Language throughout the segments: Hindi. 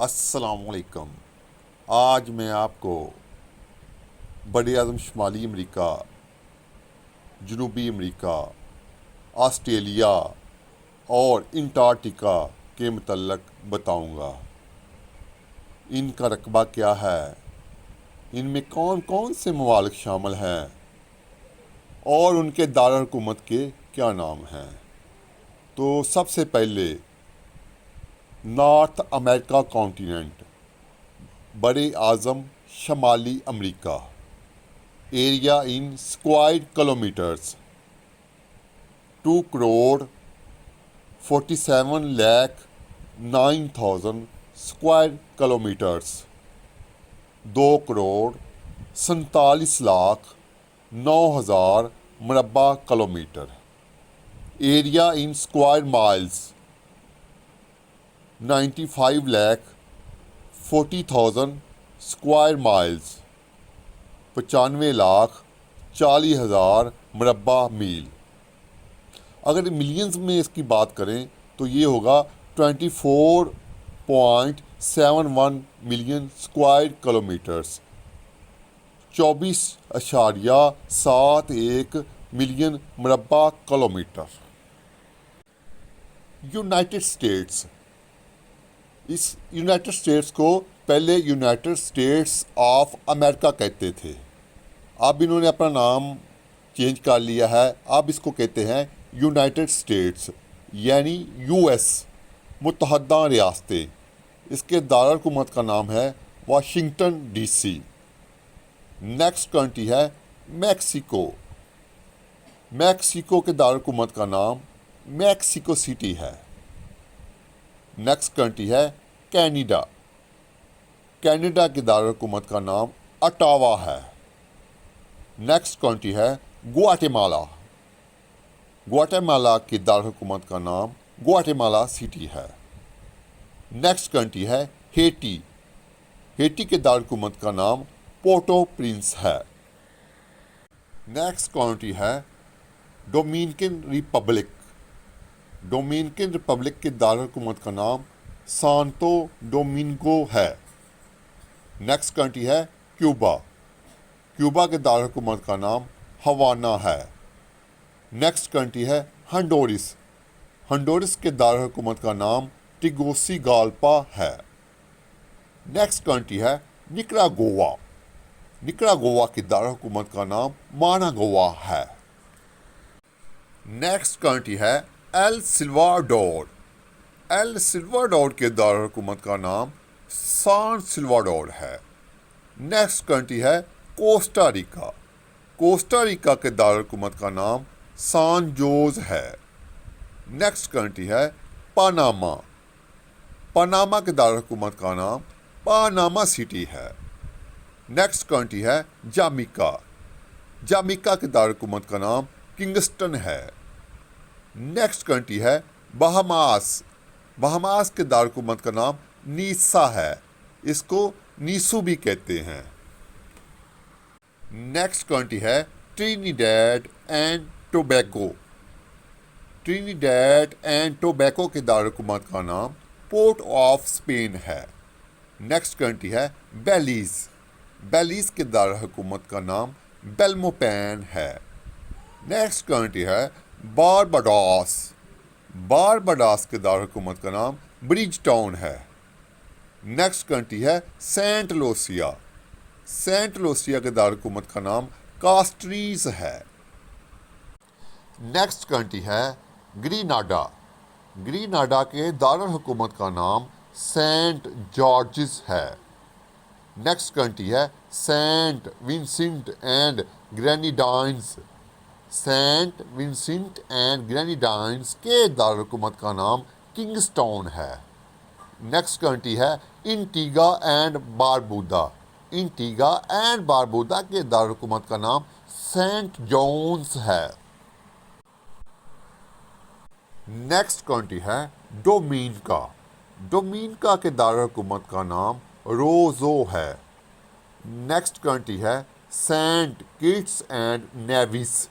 अस्सलामुअलैकुम। आज मैं आपको बड़े आज़म शुमाली अमेरिका, जनूबी अमेरिका, ऑस्ट्रेलिया और अंटार्कटिका के मतलब बताऊंगा। इनका रकबा क्या है, इनमें कौन कौन से ममालिक शामिल हैं और उनके दारुल हुकूमत के क्या नाम हैं। तो सबसे पहले नॉर्थ अमेरिका कॉन्टिनेंट, बड़े आज़म शमाली America. Area in square kilometres 2,47,09,000 square kilometres, 2,47,09,000 मुरबा किलोमीटर। Area in square miles 95,40,000 square miles, 95,40,000 मुरबा मील। अगर मिलियंस में इसकी बात करें तो ये होगा 24.71 मिलियन स्क्वायर किलोमीटर्स, 24.71 मिलियन मुरबा किलोमीटर। यूनाइटेड स्टेट्स, इस यूनाइटेड स्टेट्स को पहले यूनाइटेड स्टेट्स ऑफ अमेरिका कहते थे। अब इन्होंने अपना नाम चेंज कर लिया है। अब इसको कहते हैं यूनाइटेड स्टेट्स, यानी यूएस, मुत्तहदा रियासतें। इसके दारुल हुकूमत का नाम है वाशिंगटन डीसी। नेक्स्ट कंट्री है मैक्सिको। मैक्सिको के दारुल हुकूमत का नाम मैक्सिको सिटी है। नेक्स्ट कंट्री है कनाडा। कनाडा के दारुल हुकूमत का नाम अटावा है। नेक्स्ट कंट्री है ग्वाटेमाला। ग्वाटेमाला की दारुल हुकूमत का नाम ग्वाटेमाला सिटी है। नेक्स्ट कंट्री है हेटी। हेटी के दारुल हुकूमत का नाम पोर्टो प्रिंस है। नेक्स्ट कंट्री है डोमिनिकन रिपब्लिक। डोमिनिकन रिपब्लिक के दारुल हुकूमत का नाम सांतो डोमिंगो है। नेक्स्ट कंट्री है क्यूबा। क्यूबा के दारुल हुकूमत का नाम हवाना है। नेक्स्ट कंट्री है हंडोरिस। हंडोरिस के दारुल हुकूमत का नाम टिगोसीगाल्पा है। नेक्स्ट कंट्री है निकरागोवा। निकरागोवा की दारुल हुकूमत का नाम मानागोवा है। नेक्स्ट कंट्री है एल सिल्वाडोर। एल सिल्वाडोर के दारुल हुकूमत का नाम सान सिल्वाडोर है। नेक्स्ट कंट्री है कोस्टा रिका। कोस्टा रिका के दारुल हुकूमत का नाम सान जोज है। नेक्स्ट कंट्री है पनामा। पनामा के दारुल हुकूमत का नाम पनामा सिटी है। नेक्स्ट कंट्री है जामिका। जामिका के दारुल हुकूमत का नाम किंगस्टन है। नेक्स्ट कंट्री है बहामास। बहामास के दारुल हुकूमत का नाम नीसा है। इसको नीसू भी कहते हैं। नेक्स्ट कंट्री है Trinidad and Tobago. Trinidad and Tobago के दारुल हुकूमत का नाम पोर्ट ऑफ स्पेन है। नेक्स्ट कंट्री है बेलीज। बेलीज के दारुल हुकूमत का नाम बेल्मोपैन है। नेक्स्ट कंट्री है बारबाडोस। बारबाडोस के दारुल हुकूमत का नाम ब्रिज टाउन है। नेक्स्ट कंट्री है सेंट लूसिया। सेंट लूसिया के दारुल हुकूमत का नाम कास्ट्रीज है। नेक्स्ट कंट्री है ग्रीनाडा। ग्रीनाडा के दारुल हुकूमत का नाम सेंट जॉर्जिस है। नेक्स्ट कंट्री है Saint Vincent and Grenadines. Saint Vincent and Grenadines के दारुल हुकूमत का नाम किंग्सटाउन है। नेक्स्ट कंट्री है इंटीगा एंड बारबूदा। इंटीगा एंड बारबूदा के दारुल हुकूमत का नाम सेंट जॉन्स है। नेक्स्ट कंट्री है डोमिनिका। डोमिनिका के दारुल हुकूमत का नाम रोजो है। नेक्स्ट कंट्री है Saint Kitts and Nevis.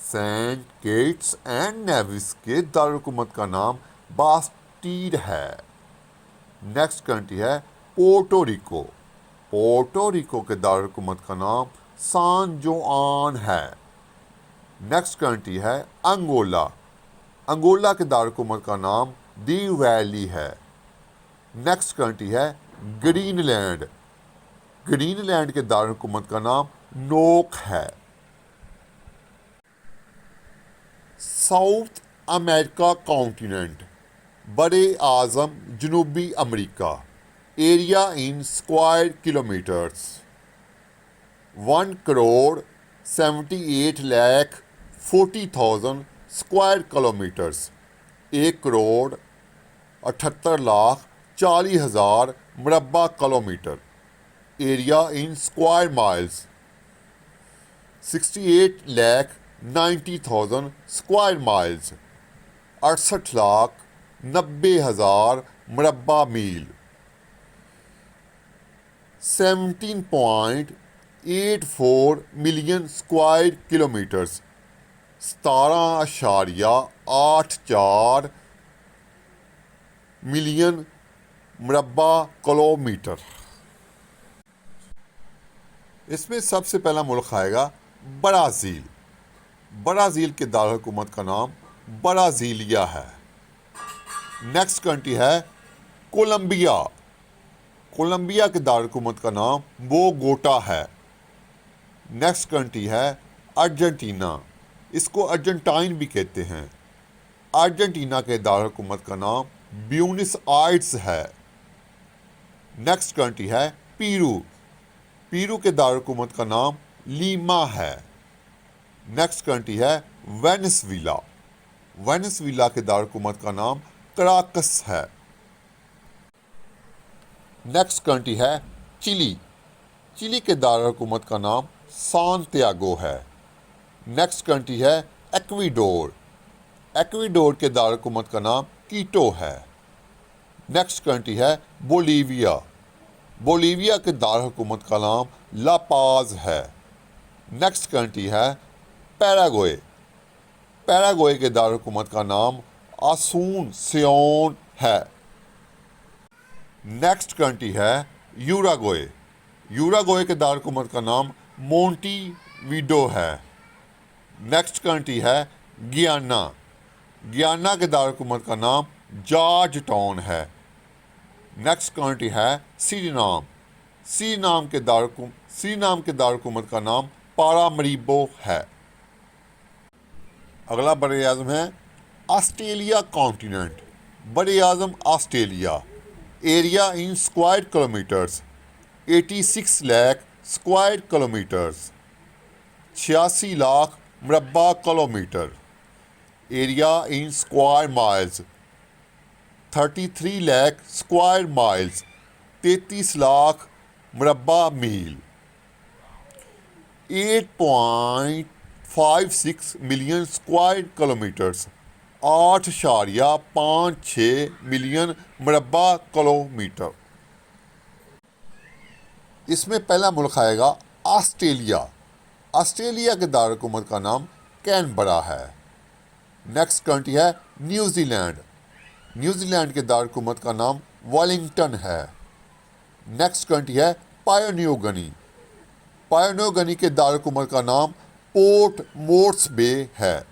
Saint Kitts and Nevis के दारुल हुकूमत का नाम बास्टीड है। नेक्स्ट कंट्री है पोर्टो रिको। पोर्टो रिको के दारकूमत का नाम सान जोआन है। नेक्स्ट कंट्री है अंगोला। अंगोला के दारकूमत का नाम दी वैली है। नेक्स्ट कंट्री है ग्रीनलैंड। ग्रीनलैंड के दारकूमत का नाम नोक है। साउथ अमेरिका कॉन्टिनेंट, बड़े आज़म जनूबी America. Area in square kilometres 1,78,40,000 square kilometres. 1,78,40,000 मुरबा किलोमीटर। Area in square miles 68,90,000 square miles. 68,90,000 मुरबा मील। 17.84 मिलियन स्क्वायर किलोमीटर्स। 17.84 मिलियन मुरबा किलोमीटर। इसमें सबसे पहला मुल्क आएगा ब्राज़ील। ब्राज़ील के दारकूमत का नाम ब्राज़ीलिया है। नेक्स्ट कंट्री है कोलंबिया। कोलंबिया के दारकूमत का नाम बोगोटा है। नेक्स्ट कंट्री है अर्जेंटीना। इसको अर्जेंटाइन भी कहते हैं। अर्जेंटीना के दारकूमत का नाम ब्यूनस आयर्स है। नेक्स्ट कंट्री है पीरू। पीरू के दारकूमत का नाम लीमा है। नेक्स्ट कंट्री है वेनेज़ुएला। वेनेज़ुएला के दारकूमत का नाम कराकस है। नेक्स्ट कंट्री है चिली। चिली के दारकूमत का नाम सांतियागो है। नेक्स्ट कंट्री है इक्वाडोर। इक्वाडोर के दारकूमत का नाम कीटो है। नेक्स्ट कंट्री है बोलीविया। बोलीविया के दारकूमत का नाम ला पाज है। नेक्स्ट कंट्री है पैराग्वे। पैराग्वे के दारकूमत का नाम आसून सियोन है। नेक्स्ट कंट्री है यूराग्वे। यूराग्वे के दारकूमत का नाम मोंटीवीडो है। नेक्स्ट कंट्री है गियाना। गियाना के दारकूमत का नाम जॉर्ज टाउन है। नेक्स्ट कंट्री है सूरीनाम। सूरीनाम के दारकूमत का नाम पारामरीबो है। अगला बड़े आज़म है ऑस्ट्रेलिया कॉन्टिनेंट। बड़े आज़म Australia. Area in square kilometres 86 lakh square kilometres. 86 lakh मुरबा किलोमीटर। Area in square miles 33 lakh square miles. 33 lakh मुरबा मील। 8.56 मिलियन स्क्वायर किलोमीटर्स। 8.56 मिलियन मुरबा किलोमीटर। इसमें पहला मुल्क आएगा ऑस्ट्रेलिया। ऑस्ट्रेलिया के दारकूमत का नाम कैनबरा है। नेक्स्ट कंट्री है न्यूजीलैंड। न्यूजीलैंड के दारकूमत का नाम वेलिंगटन है। नेक्स्ट कंट्री है पापुआ गिनी। पापुआ गिनी के दारकूमत का नाम पोर्ट मोर्सबे है।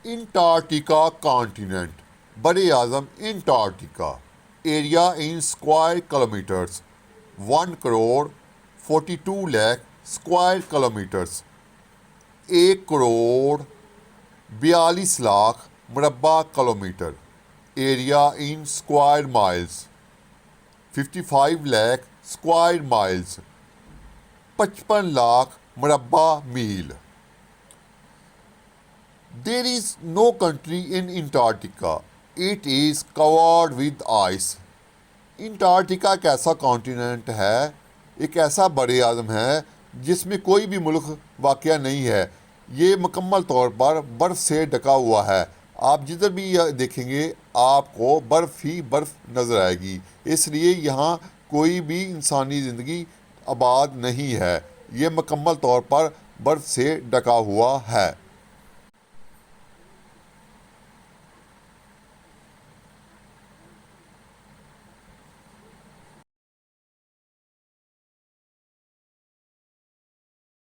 Antarctica continent. बड़े आज़म Antarctica. Area in square kilometres 1,42,00,000 square kilometres. 1,42,00,000 मुरबा किलोमीटर। Area in square miles 55 lakh square miles. 55 lakh मुरबा मील। There is no country in Antarctica. It is covered with ice. Antarctica एक ऐसा कॉन्टिनेंट है, एक ऐसा बड़े आज़म है जिसमें कोई भी मुल्क वाक़या नहीं है। ये मुकम्मल तौर पर बर्फ़ से ढका हुआ है। आप जिधर भी देखेंगे आपको बर्फ़ ही बर्फ़ नज़र आएगी। इसलिए यहाँ कोई भी इंसानी ज़िंदगी आबाद नहीं है। ये मुकम्मल तौर पर बर्फ़ से ढका हुआ है।